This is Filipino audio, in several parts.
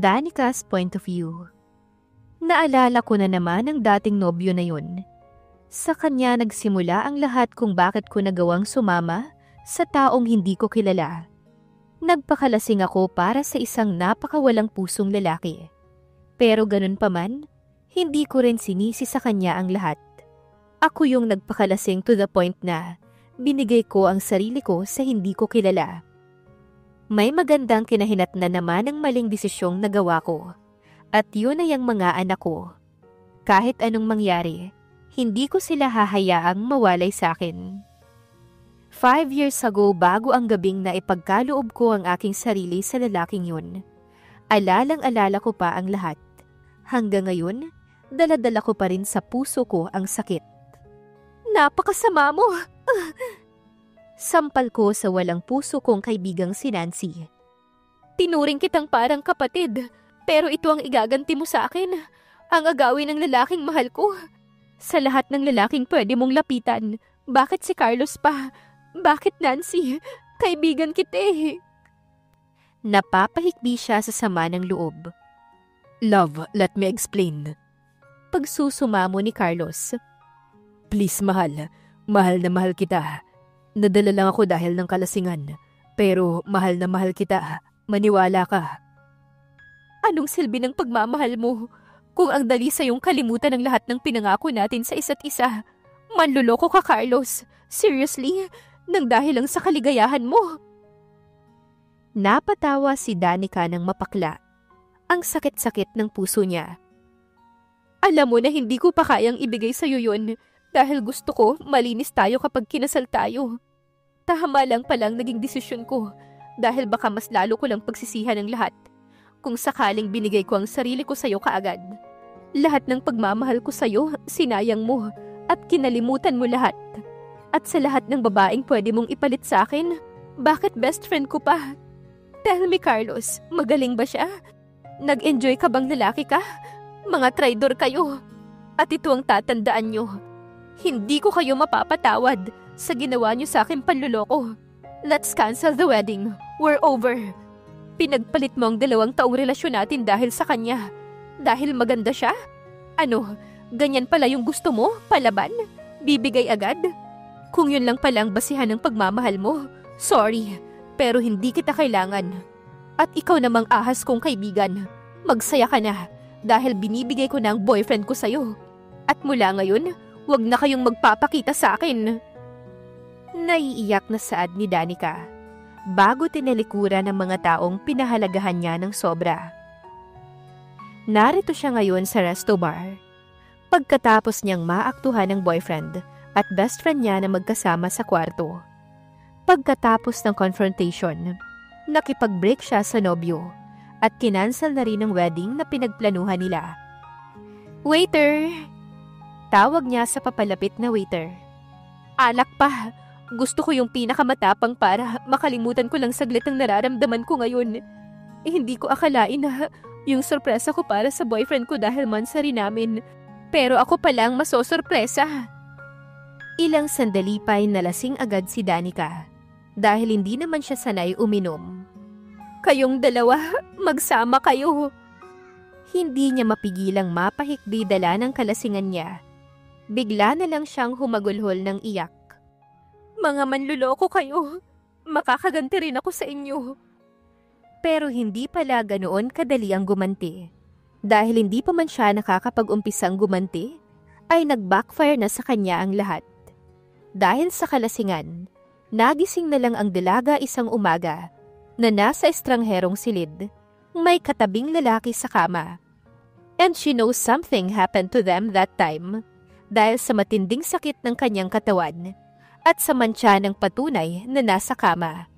Danica's point of view. Naalala ko na naman ang dating nobyo na yun. Sa kanya nagsimula ang lahat kung bakit ko nagawang sumama sa taong hindi ko kilala. Nagpakalasing ako para sa isang napakawalang pusong lalaki. Pero ganun pa man, hindi ko rin sinisi sa kanya ang lahat. Ako yung nagpakalasing to the point na binigay ko ang sarili ko sa hindi ko kilala. May magandang kinahinatnan naman ang maling desisyong nagawa ko. At yun ay ang mga anak ko. Kahit anong mangyari, hindi ko sila hahayaang mawalay sa akin. 5 years ago bago ang gabing na ipagkaloob ko ang aking sarili sa lalaking yun, alalang-alala ko pa ang lahat. Hanggang ngayon, dala-dala ko pa rin sa puso ko ang sakit. Napakasama mo! Sampal ko sa walang puso kong kaibigang si Nancy. Tinuring kitang parang kapatid, pero ito ang igaganti mo sa akin. Ang agawin ng lalaking mahal ko. Sa lahat ng lalaking pwede mong lapitan, bakit si Carlos pa? Bakit Nancy? Kaibigan kita eh. Napapahikbi siya sa sama ng loob. Love, let me explain. Pagsusumamo ni Carlos. Please mahal, mahal na mahal kita. Nadala lang ako dahil ng kalasingan. Pero mahal na mahal kita. Maniwala ka. Anong silbi ng pagmamahal mo kung ang dali sa iyong kalimutan ang lahat ng pinangako natin sa isa't isa? Manluloko ka, Carlos. Seriously? Nang dahil lang sa kaligayahan mo? Napatawa si Danica ng mapakla. Ang sakit-sakit ng puso niya. Alam mo na hindi ko pa kayang ibigay sa iyo yun. Dahil gusto ko, malinis tayo kapag kinasal tayo. Tama lang palang naging desisyon ko. Dahil baka mas lalo ko lang pagsisihan ng lahat. Kung sakaling binigay ko ang sarili ko sa'yo kaagad. Lahat ng pagmamahal ko sa'yo, sinayang mo. At kinalimutan mo lahat. At sa lahat ng babaeng pwede mong ipalit sa akin, bakit best friend ko pa? Tell me, Carlos, magaling ba siya? Nag-enjoy ka bang lalaki ka? Mga traidor kayo. At ito ang tatandaan nyo. Hindi ko kayo mapapatawad sa ginawa niyo sa akin panluloko. Let's cancel the wedding. We're over. Pinagpalit mo ang 2 taong relasyon natin dahil sa kanya. Dahil maganda siya? Ano, ganyan pala yung gusto mo? Palaban? Bibigay agad? Kung yun lang pala ang basihan ng pagmamahal mo, sorry, pero hindi kita kailangan. At ikaw namang ahas kong kaibigan. Magsaya ka na dahil binibigay ko na ang boyfriend ko sa'yo. At mula ngayon, huwag na kayong magpapakita sa akin. Naiiyak na saad ni Danica bago tinalikuran ng mga taong pinahalagahan niya ng sobra. Narito siya ngayon sa resto bar. Pagkatapos niyang maaktuhan ng boyfriend at best friend niya na magkasama sa kwarto. Pagkatapos ng confrontation, nakipag-break siya sa nobyo at kinansel na rin ang wedding na pinagplanuhan nila. Waiter! Tawag niya sa papalapit na waiter. Alak pa! Gusto ko yung pinakamatapang para makalimutan ko lang saglit ang nararamdaman ko ngayon. Hindi ko akalain na yung sorpresa ko para sa boyfriend ko dahil mansari namin. Pero ako palang masosorpresa. Ilang sandali pa'y nalasing agad si Danica dahil hindi naman siya sanay uminom. Kayong dalawa, magsama kayo. Hindi niya mapigilang mapahikbi dala ng kalasingan niya. Bigla na lang siyang humagulhol ng iyak. Mga manluloko kayo. Makakaganti rin ako sa inyo. Pero hindi pala ganoon kadali ang gumanti. Dahil hindi pa man siya nakakapag-umpisang gumanti, ay nag-backfire na sa kanya ang lahat. Dahil sa kalasingan, nagising na lang ang dalaga isang umaga na nasa estrangherong silid, may katabing lalaki sa kama. And she knows something happened to them that time dahil sa matinding sakit ng kanyang katawan at sa mantsa ng patunay na nasa kama.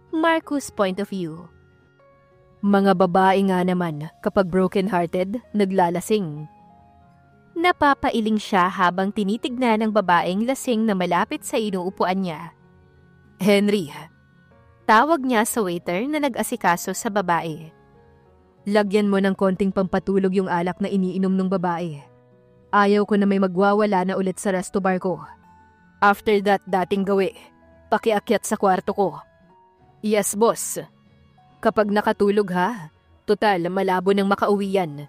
Marcus' point of view. Mga babae nga naman kapag broken-hearted, naglalasing. Napapailing siya habang tinitignan ng babaeng lasing na malapit sa inuupuan niya. Henry, tawag niya sa waiter na nag-asikaso sa babae. Lagyan mo ng konting pampatulog yung alak na iniinom ng babae. Ayaw ko na may magwawala na ulit sa resto bar ko. After that dating gawi, pakiakyat sa kwarto ko. Yes, boss. Kapag nakatulog ha, Total, malabo nang makauwi yan.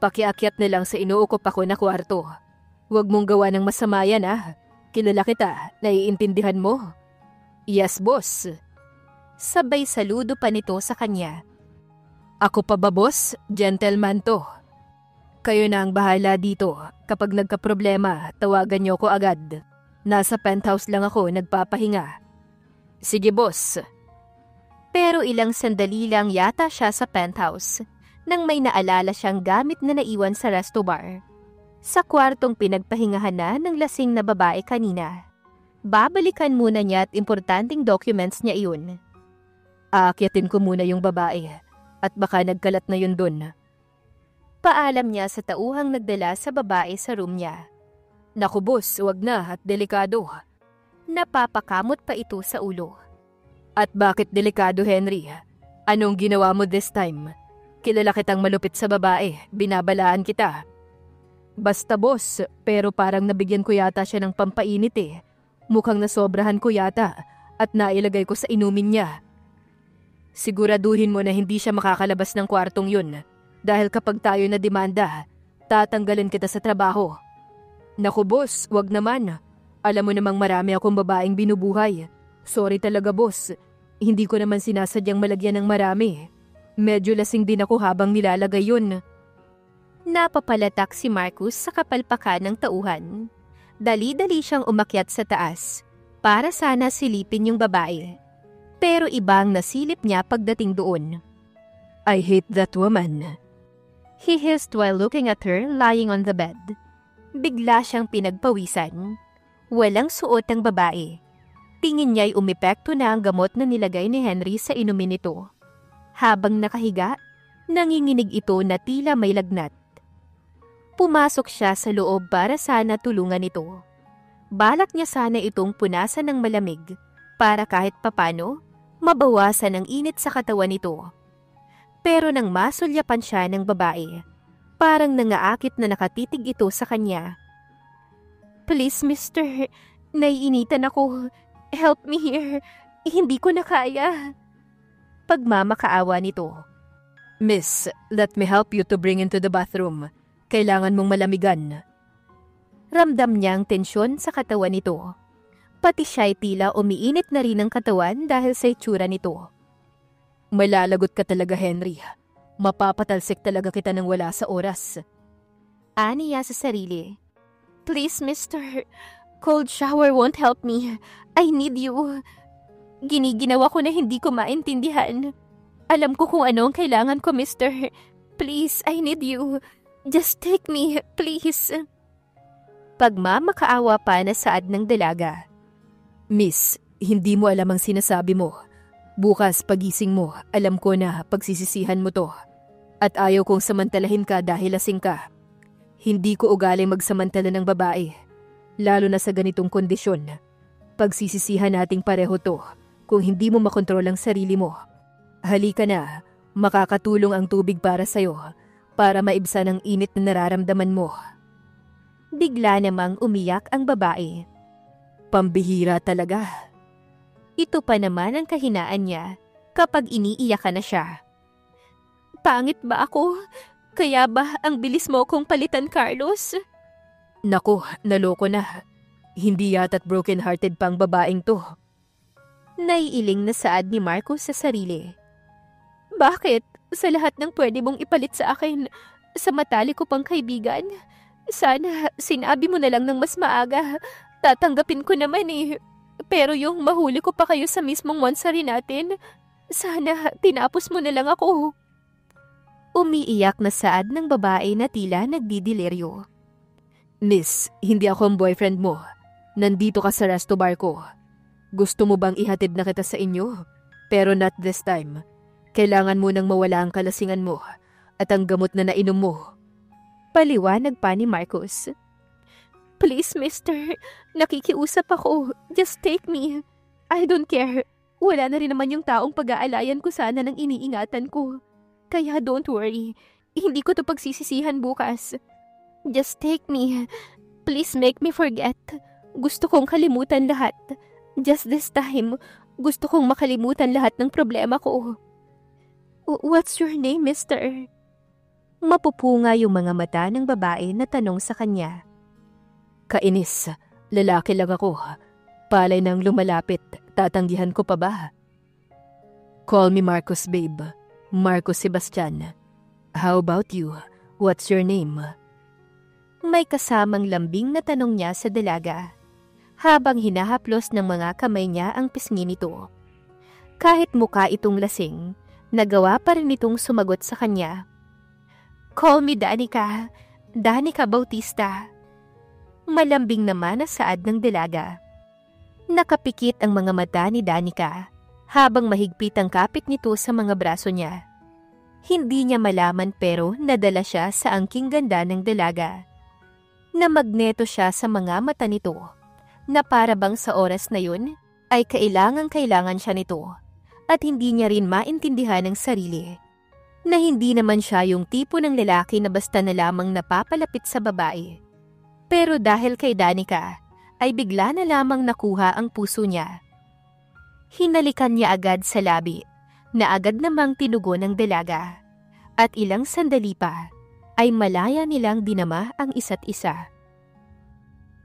Pakiakyat na lang sa inuukop ako na kwarto. Huwag mong gawa ng masama yan Kilala kita, naiintindihan mo? Yes, boss. Sabay saludo pa nito sa kanya. Ako pa ba, boss? Gentleman to. Kayo na ang bahala dito. Kapag nagka-problema, tawagan niyo ko agad. Nasa penthouse lang ako nagpapahinga. Sige, boss. Pero ilang sandali lang yata siya sa penthouse nang may naalala siyang gamit na naiwan sa resto bar. Sa kwartong pinagpahingahan na ng lasing na babae kanina. Babalikan muna niya at importanteng documents niya iyon. Aakyatin ko muna yung babae at baka nagkalat na yun dun. Paalam niya sa tauhang nagdala sa babae sa room niya. Naku boss, wag na at delikado. Napapakamot pa ito sa ulo. At bakit delikado, Henry? Anong ginawa mo this time? Kilala kitang malupit sa babae, binabalaan kita. Basta boss, pero parang nabigyan ko yata siya ng pampainit Mukhang nasobrahan ko yata at nailagay ko sa inumin niya. Siguraduhin mo na hindi siya makakalabas ng kwartong yun dahil kapag tayo na demanda, tatanggalin kita sa trabaho. Naku boss, wag naman. Alam mo namang marami akong babaeng binubuhay. Sorry talaga boss, hindi ko naman sinasadyang malagyan ng marami. Medyo lasing din ako habang nilalagay yun. Napapalatak si Marcus sa kapalpakan ng tauhan. Dali-dali siyang umakyat sa taas para sana silipin yung babae. Pero ibang nasilip niya pagdating doon. I hate that woman. He hissed while looking at her lying on the bed. Bigla siyang pinagpawisan. Walang suot ang babae. Tingin niya'y umepekto na ang gamot na nilagay ni Henry sa inumin nito. Habang nakahiga, nanginginig ito na tila may lagnat. Pumasok siya sa loob para sana tulungan ito. Balak niya sana itong punasan ng malamig para kahit papano mabawasan ang init sa katawan nito. Pero nang masulyapan siya ng babae, parang nangaakit na nakatitig ito sa kanya. Please, mister, naiinitan ako. Help me here. Hindi ko na kaya. Pagmamakaawa nito. Miss, let me help you to bring into the bathroom. Kailangan mong malamigan. Ramdam niyang tensyon sa katawan nito. Pati siya'y tila umiinit na rin ang katawan dahil sa itsura nito. Malalagot ka talaga, Henry. Mapapatalsik talaga kita nang wala sa oras. Aniya sa sarili. Please, mister. Cold shower won't help me. I need you. Giniginawa ko na hindi ko maintindihan. Alam ko kung ano ang kailangan ko, mister. Please, I need you. Just take me, please. Pagmamakaawa pa na saad ng dalaga. Miss, hindi mo alam ang sinasabi mo. Bukas pagising mo, alam ko na pagsisisihan mo to. At ayaw kong samantalahin ka dahil lasing ka. Hindi ko ugaling magsamantala ng babae. Lalo na sa ganitong kondisyon. Pagsisisihan nating pareho to kung hindi mo makontrol ang sarili mo. Halika na, makakatulong ang tubig para sa'yo para maibsan ang init na nararamdaman mo. Bigla namang umiyak ang babae. Pambihira talaga. Ito pa naman ang kahinaan niya kapag iniiyakan na siya. Pangit ba ako? Kaya ba ang bilis mo kong palitan, Carlos? Naku, naloko na. Hindi yata't broken-hearted pang babaeng to. Naiiling na saad ni Marcos sa sarili. Bakit? Sa lahat ng pwede mong ipalit sa akin, sa matali ko pang kaibigan, sana sinabi mo na lang ng mas maaga. Tatanggapin ko naman Pero yung mahuli ko pa kayo sa mismong Montsari natin, sana tinapos mo na lang ako. Umiiyak na saad ng babae na tila nagdidiliryo. Miss, hindi ako ang boyfriend mo. Nandito ka sa resto bar ko. Gusto mo bang ihatid na kita sa inyo? Pero not this time. Kailangan mo nang mawala ang kalasingan mo at ang gamot na nainom mo. Paliwanag pa ni Marcos. Please, mister. Nakikiusap ako. Just take me. I don't care. Wala na rin naman yung taong pag-aalayan ko sana ng iniingatan ko. Kaya don't worry. Hindi ko to pagsisisihan bukas. Just take me. Please make me forget. Gusto kong kalimutan lahat. Just this time, gusto kong makalimutan lahat ng problema ko. What's your name, mister? Mapupunga yung mga mata ng babae na tanong sa kanya. Kainis, lalaki lang ako. Palay nang lumalapit, tatanggihan ko pa ba? Call me Marcos, babe. Marcos Sebastian. How about you? What's your name? May kasamang lambing na tanong niya sa dalaga, habang hinahaplos ng mga kamay niya ang pisngi nito. Kahit mukha itong lasing, nagawa pa rin itong sumagot sa kanya. Call me Danica. Danica Bautista. Malambing naman na saad ng dalaga. Nakapikit ang mga mata ni Danica habang mahigpit ang kapit nito sa mga braso niya. Hindi niya malaman pero nadala siya sa angking ganda ng dalaga. Namagneto siya sa mga mata nito na para bang sa oras na yun ay kailangan siya nito at hindi niya rin maintindihan ang sarili. Na hindi naman siya yung tipo ng lalaki na basta na lamang napapalapit sa babae. Pero dahil kay Danica, ay bigla na lamang nakuha ang puso niya. Hinalikan niya agad sa labi, na agad namang tinugon ng dalaga. At ilang sandali pa, ay malaya nilang dinama ang isa't isa.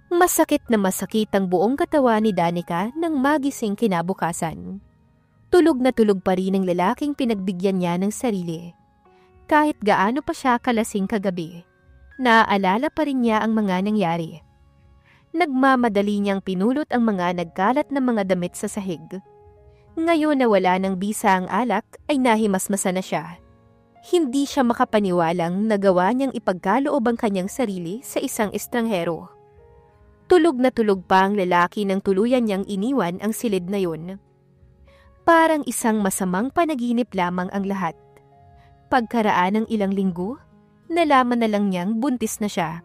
Masakit na masakit ang buong katawan ni Danica nang magising kinabukasan. Tulog na tulog pa rin ang lalaking pinagbigyan niya ng sarili. Kahit gaano pa siya kalasing kagabi, naaalala pa rin niya ang mga nangyari. Nagmamadali niyang pinulot ang mga nagkalat na mga damit sa sahig. Ngayon na wala ng bisa ang alak ay nahimasmasa na siya. Hindi siya makapaniwalang nagawa niyang ipagkaloob ang kanyang sarili sa isang estranghero. Tulog na tulog pa ang lalaki nang tuluyan niyang iniwan ang silid na yun. Parang isang masamang panaginip lamang ang lahat. Pagkaraan ng ilang linggo, nalaman na lang niyang buntis na siya.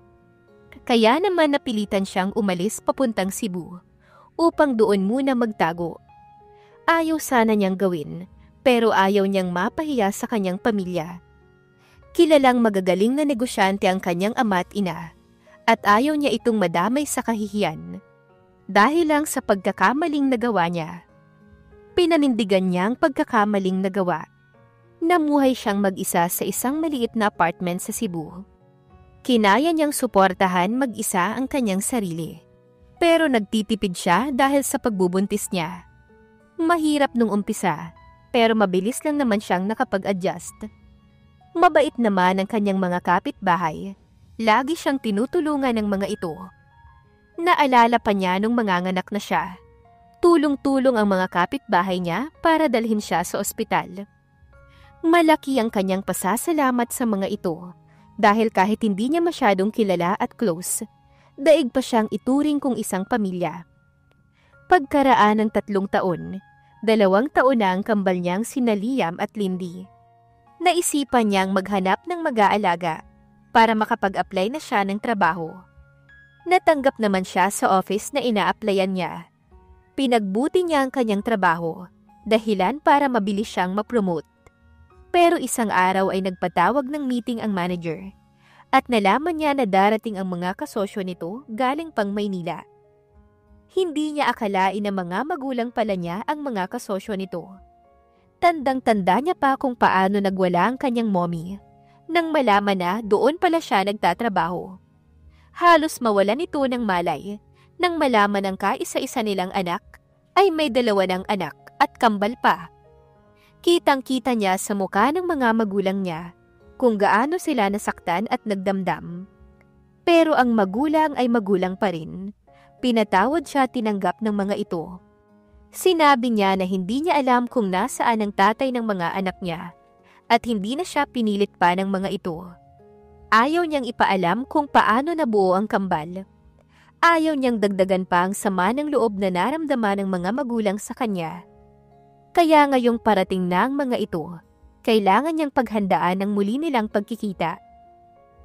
Kaya naman napilitan siyang umalis papuntang Cebu upang doon muna magtago. Ayaw sana niyang gawin, pero ayaw niyang mapahiya sa kanyang pamilya. Kilalang magagaling na negosyante ang kanyang ama at ina, at ayaw niya itong madamay sa kahihiyan. Dahil lang sa pagkakamaling nagawa niya. Pinanindigan niya ang pagkakamaling nagawa. Namuhay siyang mag-isa sa isang maliit na apartment sa Cebu. Kinaya niyang suportahan mag-isa ang kanyang sarili. Pero nagtitipid siya dahil sa pagbubuntis niya. Mahirap nung umpisa, pero mabilis lang naman siyang nakapag-adjust. Mabait naman ang kanyang mga kapitbahay. Lagi siyang tinutulungan ng mga ito. Naalala pa niya nung manganganak na siya. Tulong-tulong ang mga kapitbahay niya para dalhin siya sa ospital. Malaki ang kanyang pasasalamat sa mga ito dahil kahit hindi niya masyadong kilala at close, daig pa siyang ituring kung isang pamilya. Pagkaraan ng 3 taon, 2 taon na ang kambal niyang sina Liam at Lindy. Naisipan niyang maghanap ng mag-aalaga para makapag-apply na siya ng trabaho. Natanggap naman siya sa office na ina-applyan niya. Pinagbuti niya ang kanyang trabaho, dahilan para mabilis siyang ma-promote. Pero isang araw ay nagpatawag ng meeting ang manager at nalaman niya na darating ang mga kasosyo nito galing pang Maynila. Hindi niya akalain na mga magulang pala niya ang mga kasosyo nito. Tandang-tanda niya pa kung paano nagwala ang kanyang mommy nang malaman na doon pala siya nagtatrabaho. Halos mawalan ito ng malay nang malaman ng kaisa-isa nilang anak ay may 2 ng anak at kambal pa. Kitang-kita niya sa mukha ng mga magulang niya kung gaano sila nasaktan at nagdamdam. Pero ang magulang ay magulang pa rin. Pinatawad siya tinanggap ng mga ito. Sinabi niya na hindi niya alam kung nasaan ang tatay ng mga anak niya at hindi na siya pinilit pa ng mga ito. Ayaw niyang ipaalam kung paano nabuo ang kambal. Ayaw niyang dagdagan pa ang sama ng loob na naramdaman ng mga magulang sa kanya. Kaya ngayong parating na ang mga ito, kailangan niyang paghandaan ang muli nilang pagkikita.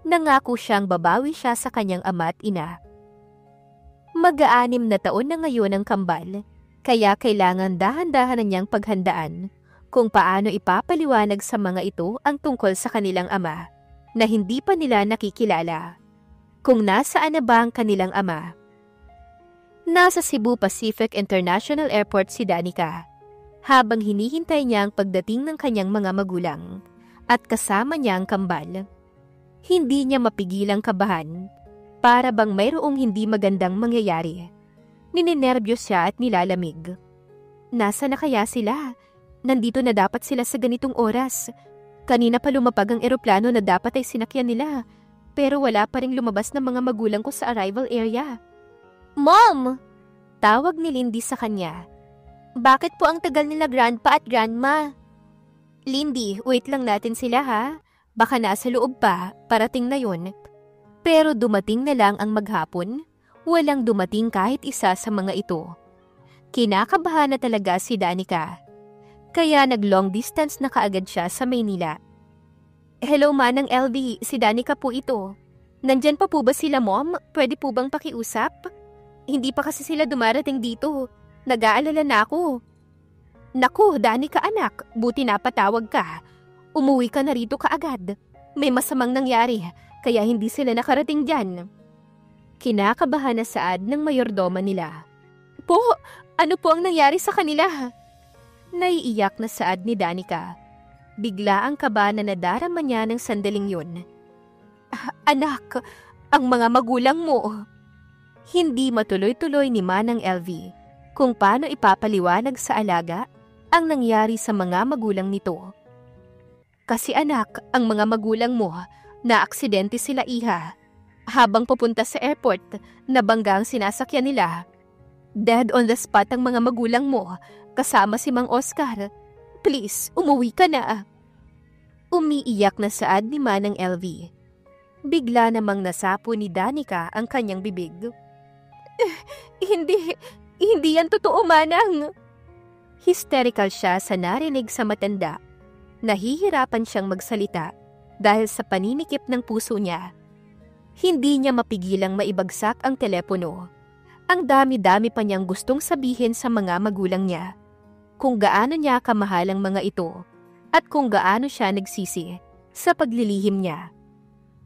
Nangako siyang babawi siya sa kanyang ama at ina. Mag-6 na taon na ngayon ang kambal, kaya kailangan dahan-dahan niyang paghandaan kung paano ipapaliwanag sa mga ito ang tungkol sa kanilang ama na hindi pa nila nakikilala. Kung nasaan na ba ang kanilang ama? Nasa Cebu Pacific International Airport si Danica. habang hinihintay niya ang pagdating ng kanyang mga magulang at kasama niya ang kambal. Hindi niya mapigilang kabahan, para bang mayroong hindi magandang mangyayari. Nininerbiyos siya at nilalamig. Nasa na kaya sila? Nandito na dapat sila sa ganitong oras. Kanina pa lumapag ang eroplano na dapat ay sinakyan nila, pero wala pa ring lumabas ng mga magulang ko sa arrival area. Mom! Tawag ni Lindy sa kanya. Bakit po ang tagal nila grandpa at grandma? Lindy, wait lang natin sila ha. Baka nasa loob pa, parating na yun. Pero dumating na lang ang maghapon, walang dumating kahit isa sa mga ito. Kinakabahan na talaga si Danica. Kaya nag-long distance na kaagad siya sa Maynila. Hello Manang LV, si Danica po ito. Nandyan pa po ba sila Mom? Pwede po bang pakiusap? Hindi pa kasi sila dumarating dito. Nag-aalala na ako. Naku, Danica anak, buti napatawag ka. Umuwi ka na rito kaagad. May masamang nangyari, kaya hindi sila nakarating dyan. Kinakabahan na saad ng mayordoma nila. Po, ano po ang nangyari sa kanila? Naiiyak na saad ni Danica. Bigla ang kaba na nadarama niya ng sandaling yun. Anak, ang mga magulang mo. Hindi matuloy-tuloy ni Manang LV kung paano ipapaliwanag sa alaga ang nangyari sa mga magulang nito. Kasi anak, ang mga magulang mo, na-aksidente sila iha. Habang pupunta sa airport, nabangga ang sinasakyan nila. Dead on the spot ang mga magulang mo, kasama si Mang Oscar. Please, umuwi ka na. Umiiyak na saad ni Manang LV. Bigla namang nasapo ni Danica ang kanyang bibig. Hindi yan totoo, Manang. Hysterical siya sa narinig sa matanda. Nahihirapan siyang magsalita dahil sa paninikip ng puso niya. Hindi niya mapigilang maibagsak ang telepono. Ang dami-dami pa niyang gustong sabihin sa mga magulang niya. Kung gaano niya kamahal ang mga ito at kung gaano siya nagsisi sa paglilihim niya.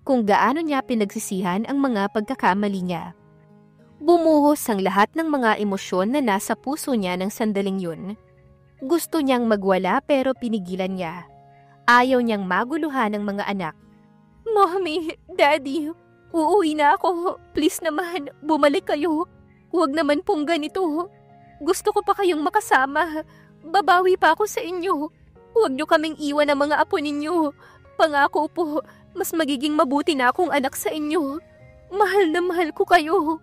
Kung gaano niya pinagsisihan ang mga pagkakamali niya. Bumuhos ang lahat ng mga emosyon na nasa puso niya ng sandaling yun. Gusto niyang magwala pero pinigilan niya. Ayaw niyang maguluhan ng mga anak. Mommy, Daddy, uuwi na ako. Please naman, bumalik kayo. Huwag naman pong ganito. Gusto ko pa kayong makasama. Babawi pa ako sa inyo. Huwag niyo kaming iwan ng mga apo ninyo. Pangako po, mas magiging mabuti na akong anak sa inyo. Mahal na mahal ko kayo.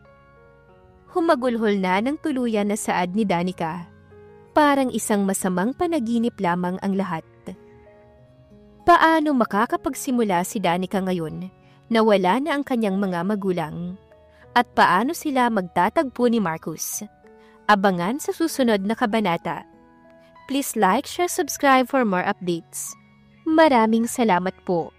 Humagulhol na ng tuluyan na saad ni Danica. Parang isang masamang panaginip lamang ang lahat. Paano makakapagsimula si Danica ngayon na wala na ang kanyang mga magulang? At paano sila magtatagpo ni Marcus? Abangan sa susunod na kabanata. Please like, share, subscribe for more updates. Maraming salamat po.